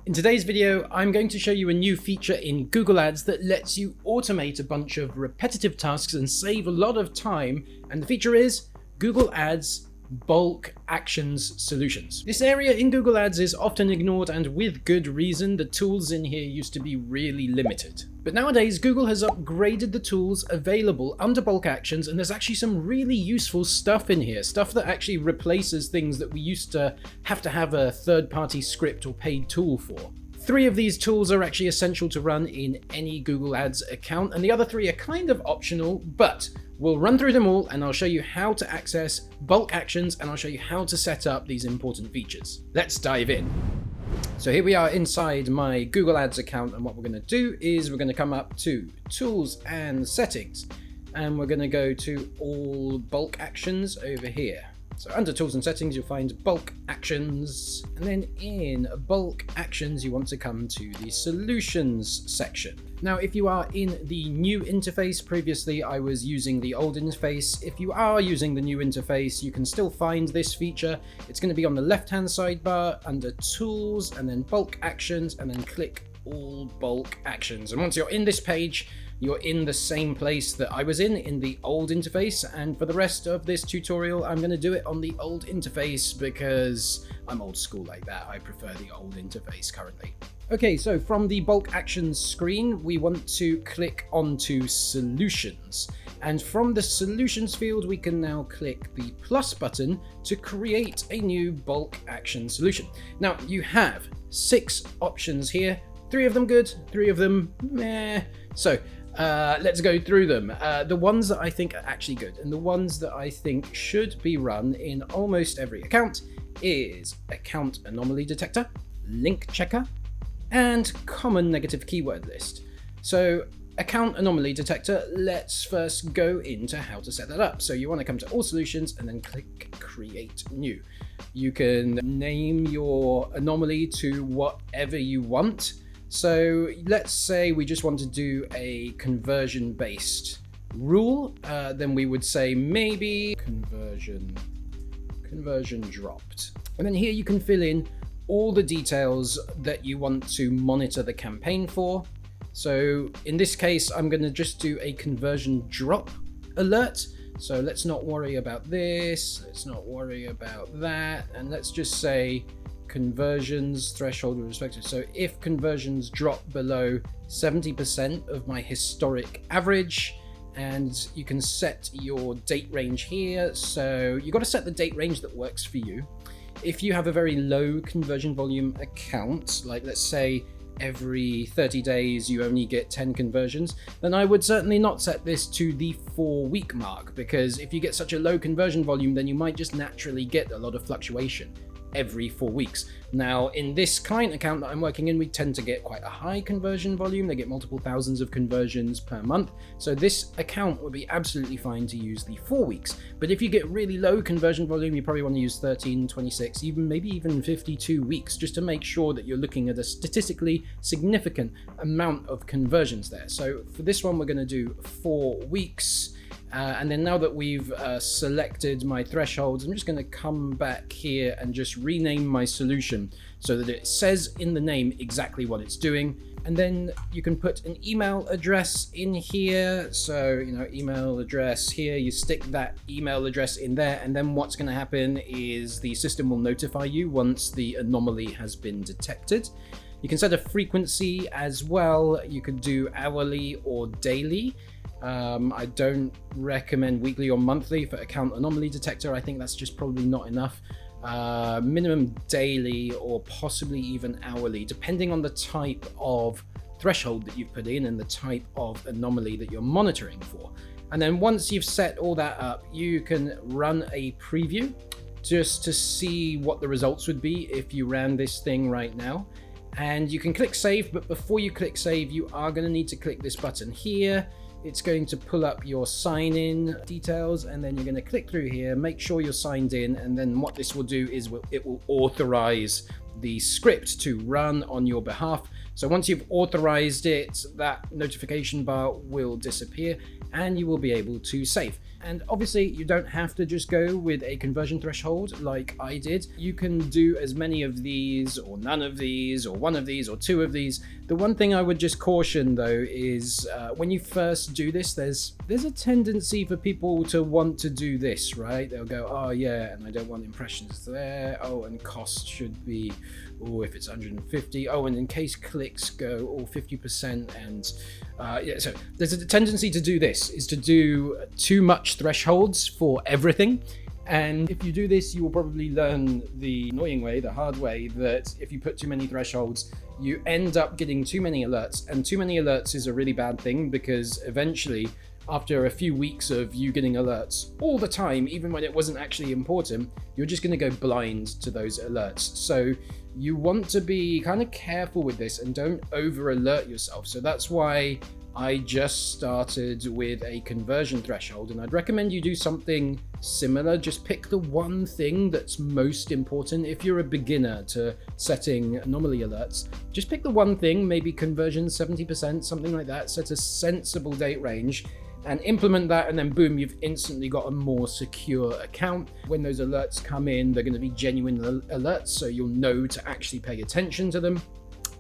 In today's video, I'm going to show you a new feature in Google Ads that lets you automate a bunch of repetitive tasks and save a lot of time, and the feature is Google Ads Bulk Actions Solutions. This area in Google Ads is often ignored, and with good reason. The tools in here used to be really limited. But nowadays, Google has upgraded the tools available under bulk actions, and there's actually some really useful stuff in here. Stuff that actually replaces things that we used to have a third-party script or paid tool for. 3 of these tools are actually essential to run in any Google Ads account, and the other 3 are kind of optional, but we'll run through them all and I'll show you how to access bulk actions and I'll show you how to set up these important features. Let's dive in. So here we are inside my Google Ads account, and what we're going to do is we're going to come up to Tools and Settings, and we're going to go to All Bulk Actions over here. So under Tools and Settings, you'll find Bulk Actions, and then in Bulk Actions, you want to come to the Solutions section. Now, if you are in the new interface, previously I was using the old interface. If you are using the new interface, you can still find this feature. It's going to be on the left-hand sidebar under Tools, and then Bulk Actions, and then click All Bulk Actions. And once you're in this page, you're in the same place that I was in the old interface, and for the rest of this tutorial I'm going to do it on the old interface because I'm old school like that. I prefer the old interface currently. Okay, so from the bulk actions screen we want to click onto Solutions, and from the Solutions field we can now click the plus button to create a new bulk action solution. Now you have 6 options here, 3 of them good, 3 of them meh. So let's go through them. The ones that I think are actually good and the ones that I think should be run in almost every account is Account Anomaly Detector, Link Checker, and Common Negative Keyword List. So Account Anomaly Detector, let's first go into how to set that up. So you want to come to All Solutions and then click Create New. You can name your anomaly to whatever you want. So let's say we just want to do a conversion based rule, then we would say maybe conversion dropped. And then here you can fill in all the details that you want to monitor the campaign for. So in this case, I'm going to just do a conversion drop alert. So let's not worry about this, let's not worry about that, and let's just say conversions threshold with respect to, so if conversions drop below 70% of my historic average, and you can set your date range here. So you got to set the date range that works for you. If you have a very low conversion volume account, like let's say every 30 days you only get 10 conversions, then I would certainly not set this to the 4-week mark, because if you get such a low conversion volume, then you might just naturally get a lot of fluctuation every 4 weeks. Now in this client account that I'm working in, we tend to get quite a high conversion volume. They get multiple thousands of conversions per month, so this account would be absolutely fine to use the 4 weeks. But if you get really low conversion volume, you probably want to use 13, 26, maybe even 52 weeks, just to make sure that you're looking at a statistically significant amount of conversions there. So for this one we're going to do 4 weeks. And then now that we've selected my thresholds, I'm just going to come back here and just rename my solution so that it says in the name exactly what it's doing. And then you can put an email address in here. So, email address here, you stick that email address in there, and then what's going to happen is the system will notify you once the anomaly has been detected. You can set a frequency as well. You could do hourly or daily. I don't recommend weekly or monthly for Account Anomaly Detector. I think that's just probably not enough. Minimum daily or possibly even hourly, depending on the type of threshold that you've put in and the type of anomaly that you're monitoring for. And then once you've set all that up, you can run a preview just to see what the results would be if you ran this thing right now. And you can click save, but before you click save, you are going to need to click this button here. It's going to pull up your sign-in details, and then you're going to click through here, make sure you're signed in, and then what this will do is it will authorize the script to run on your behalf. So once you've authorized it, that notification bar will disappear and you will be able to save. And obviously you don't have to just go with a conversion threshold like I did. You can do as many of these or none of these or one of these or two of these. The one thing I would just caution though is when you first do this, there's a tendency for people to want to do this, right? They'll go, oh yeah, and I don't want impressions there. Oh, and cost should be, oh, if it's 150. Oh, and in case clicks go, 50%. And yeah, so there's a tendency to do this, is to do too much thresholds for everything. And if you do this, you will probably learn the annoying way, the hard way, that if you put too many thresholds, you end up getting too many alerts. And too many alerts is a really bad thing, because eventually, after a few weeks of you getting alerts all the time, even when it wasn't actually important, you're just going to go blind to those alerts. So you want to be kind of careful with this and don't over alert yourself. So that's why I just started with a conversion threshold, and I'd recommend you do something similar. Just pick the one thing that's most important. If you're a beginner to setting anomaly alerts, just pick the one thing, maybe conversion 70%, something like that. Set a sensible date range and implement that, and then boom, you've instantly got a more secure account. When those alerts come in, they're going to be genuine alerts, so you'll know to actually pay attention to them.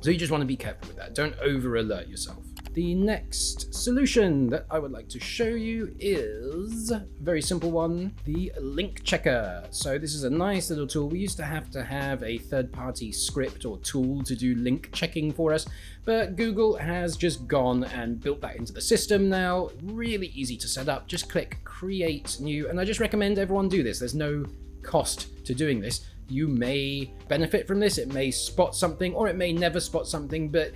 So you just want to be careful with that. Don't over alert yourself. The next solution that I would like to show you is a very simple one, the link checker. So this is a nice little tool. We used to have a third-party script or tool to do link checking for us, but Google has just gone and built that into the system now. Really easy to set up. Just click create new, and I just recommend everyone do this. There's no cost to doing this. You may benefit from this. It may spot something, or it may never spot something, but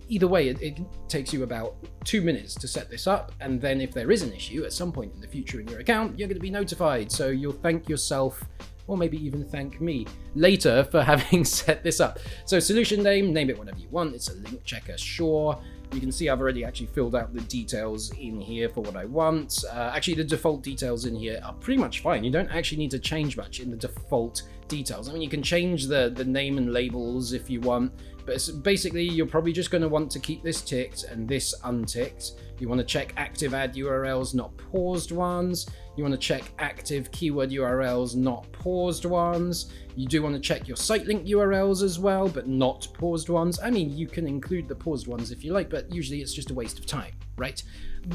either way, it takes you about 2 minutes to set this up, and then if there is an issue at some point in the future in your account, you're going to be notified. So you'll thank yourself, or maybe even thank me later for having set this up. So solution name it whatever you want. It's a link checker, sure. You can see I've already actually filled out the details in here for what I want. Actually, the default details in here are pretty much fine. You don't actually need to change much in the default details. I mean, you can change the name and labels if you want, but basically you're probably just going to want to keep this ticked and this unticked. You want to check active ad URLs, not paused ones. You want to check active keyword URLs, not paused ones. You do want to check your site link URLs as well, but not paused ones. I mean, you can include the paused ones if you like, but usually it's just a waste of time, right?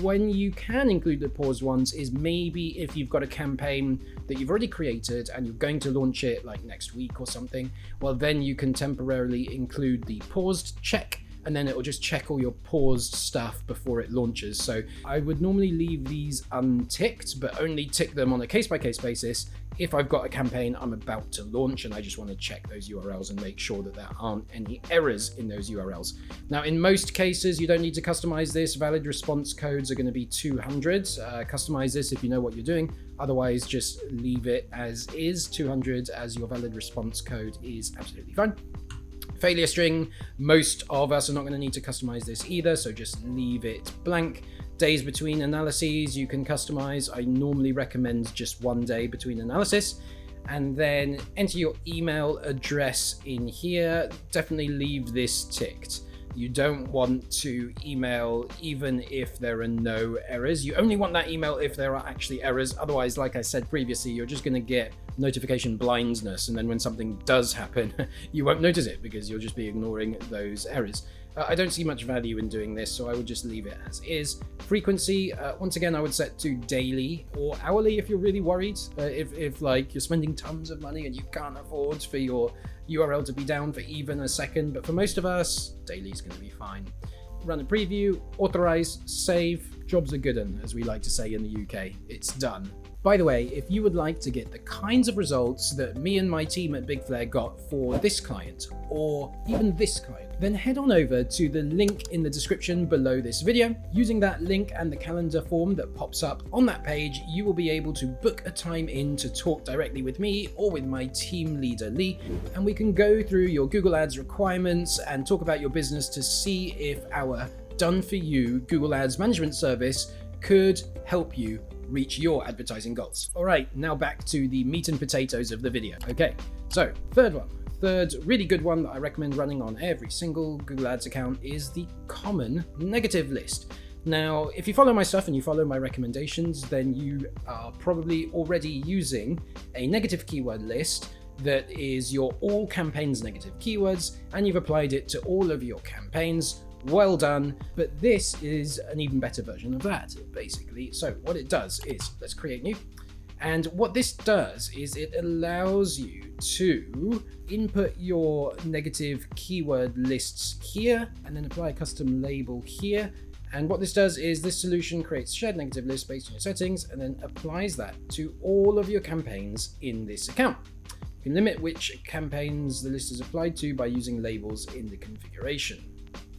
When you can include the paused ones is maybe if you've got a campaign that you've already created and you're going to launch it like next week or something, well, then you can temporarily include the paused check, and then it will just check all your paused stuff before it launches. So I would normally leave these unticked, but only tick them on a case-by-case basis if I've got a campaign I'm about to launch and I just want to check those URLs and make sure that there aren't any errors in those URLs. Now, in most cases, you don't need to customize this. Valid response codes are going to be 200. Customize this if you know what you're doing. Otherwise, just leave it as is. 200 as your valid response code is absolutely fine. Failure string, most of us are not going to need to customize this either, so just leave it blank. Days between analyses you can customize. I normally recommend just 1 day between analysis. And then enter your email address in here. Definitely leave this ticked. You don't want to email even if there are no errors. You only want that email if there are actually errors. Otherwise, like I said previously, you're just going to get notification blindness. And then when something does happen, you won't notice it because you'll just be ignoring those errors. I don't see much value in doing this, so I would just leave it as is. Frequency, once again, I would set to daily or hourly if you're really worried. If like you're spending tons of money and you can't afford for your URL to be down for even a second, but for most of us, daily is going to be fine. Run a preview, authorize, save. Jobs are good 'un, as we like to say in the UK. It's done. By the way, if you would like to get the kinds of results that me and my team at Big Flare got for this client, or even this client, then head on over to the link in the description below this video. Using that link and the calendar form that pops up on that page, you will be able to book a time in to talk directly with me or with my team leader, Lee, and we can go through your Google Ads requirements and talk about your business to see if our done-for-you Google Ads management service could help you reach your advertising goals. All right, now back to the meat and potatoes of the video. Okay, so third one, third really good one that I recommend running on every single Google Ads account is the common negative list. Now, if you follow my stuff and you follow my recommendations, then you are probably already using a negative keyword list that is your all campaigns negative keywords, and you've applied it to all of your campaigns. Well done. But this is an even better version of that, basically. So what it does is, let's create new. And what this does is it allows you to input your negative keyword lists here and then apply a custom label here. And what this does is this solution creates shared negative lists based on your settings and then applies that to all of your campaigns in this account. You can limit which campaigns the list is applied to by using labels in the configuration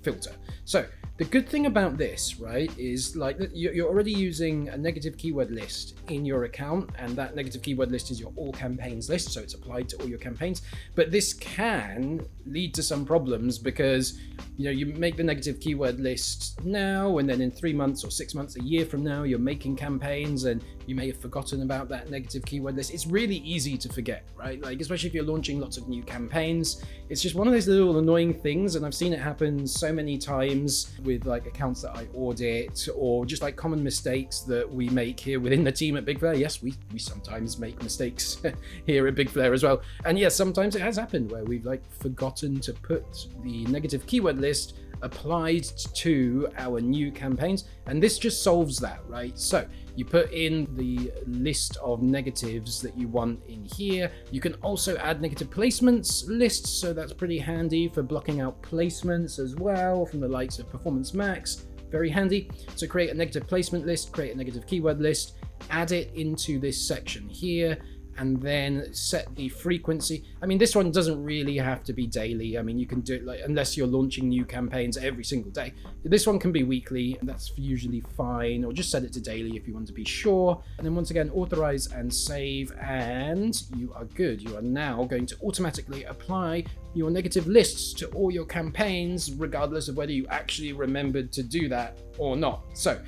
filter. So the good thing about this, right, is like you're already using a negative keyword list in your account, and that negative keyword list is your all campaigns list, so it's applied to all your campaigns. But this can lead to some problems because you make the negative keyword list now, and then in 3 months or 6 months, a year from now, you're making campaigns and you may have forgotten about that negative keyword list. It's really easy to forget, right? Like, especially if you're launching lots of new campaigns. It's just one of those little annoying things, and I've seen it happen so many times with like accounts that I audit, or just like common mistakes that we make here within the team at Big Flare. Yes, we sometimes make mistakes here at Big Flare as well. And yes, sometimes it has happened where we've like forgotten to put the negative keyword list applied to our new campaigns, and this just solves that, right? So you put in the list of negatives that you want in here. You can also add negative placements lists, so that's pretty handy for blocking out placements as well from the likes of Performance Max. Very handy. So create a negative placement list, create a negative keyword list, add it into this section here, and then set the frequency. I mean, this one doesn't really have to be daily. I mean, you can do it like, unless you're launching new campaigns every single day. This one can be weekly, and that's usually fine, or just set it to daily if you want to be sure. And then once again, authorize and save, and you are good. You are now going to automatically apply your negative lists to all your campaigns, regardless of whether you actually remembered to do that or not. So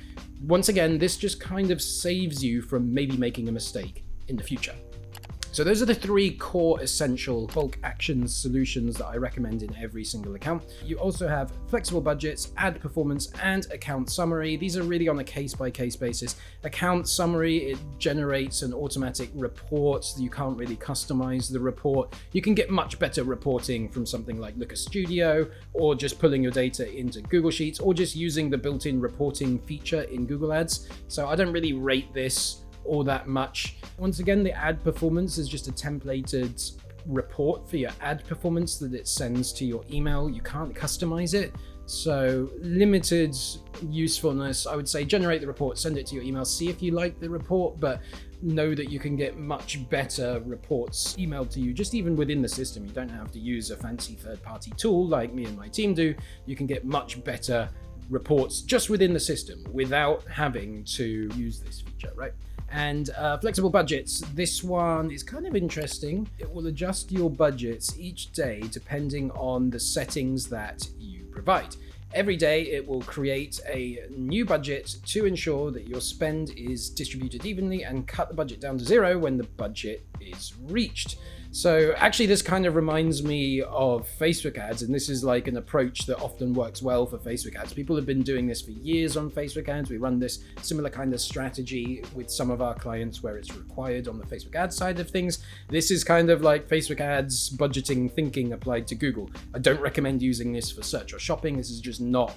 once again, this just kind of saves you from maybe making a mistake in the future. So those are the 3 core essential bulk actions solutions that I recommend in every single account. You also have flexible budgets, ad performance, and account summary. These are really on a case-by-case basis. Account summary, it generates an automatic report. You can't really customize the report. You can get much better reporting from something like Looker Studio, or just pulling your data into Google Sheets, or just using the built-in reporting feature in Google Ads. So I don't really rate this all that much. Once again, the ad performance is just a templated report for your ad performance that it sends to your email. You can't customize it, so limited usefulness. I would say generate the report, send it to your email, see if you like the report, but know that you can get much better reports emailed to you just even within the system. You don't have to use a fancy third-party tool like me and my team do. You can get much better reports just within the system without having to use this feature, right? And flexible budgets, this one is kind of interesting. It will adjust your budgets each day depending on the settings that you provide. Every day it will create a new budget to ensure that your spend is distributed evenly and cut the budget down to 0 when the budget is reached. So actually this kind of reminds me of Facebook ads, and this is like an approach that often works well for Facebook ads. People have been doing this for years on Facebook ads. We run this similar kind of strategy with some of our clients where it's required on the Facebook ad side of things. This is kind of like Facebook ads budgeting thinking applied to Google. I don't recommend using this for search or shopping. This is just not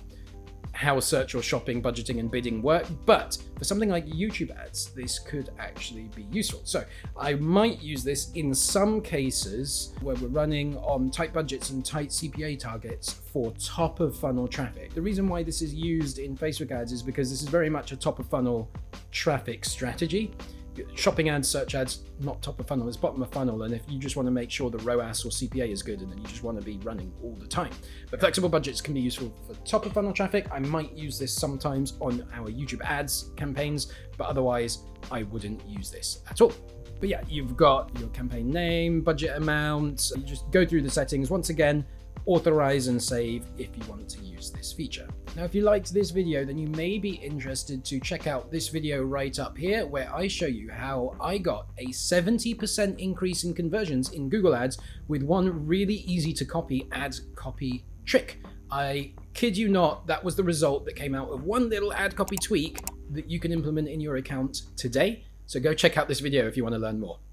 how search or shopping, budgeting and bidding work, but for something like YouTube ads, this could actually be useful. So I might use this in some cases where we're running on tight budgets and tight CPA targets for top of funnel traffic. The reason why this is used in Facebook ads is because this is very much a top of funnel traffic strategy. Shopping ads, search ads, not top of funnel, it's bottom of funnel. And if you just want to make sure the ROAS or CPA is good, and then you just want to be running all the time. But flexible budgets can be useful for top of funnel traffic. I might use this sometimes on our YouTube ads campaigns, but otherwise I wouldn't use this at all. But yeah, you've got your campaign name, budget amount. You just go through the settings. Once again, authorize and save if you want to use this feature. Now, if you liked this video, then you may be interested to check out this video right up here, where I show you how I got a 70% increase in conversions in Google Ads with one really easy to copy ad copy trick. I kid you not, that was the result that came out of one little ad copy tweak that you can implement in your account today. So go check out this video if you want to learn more.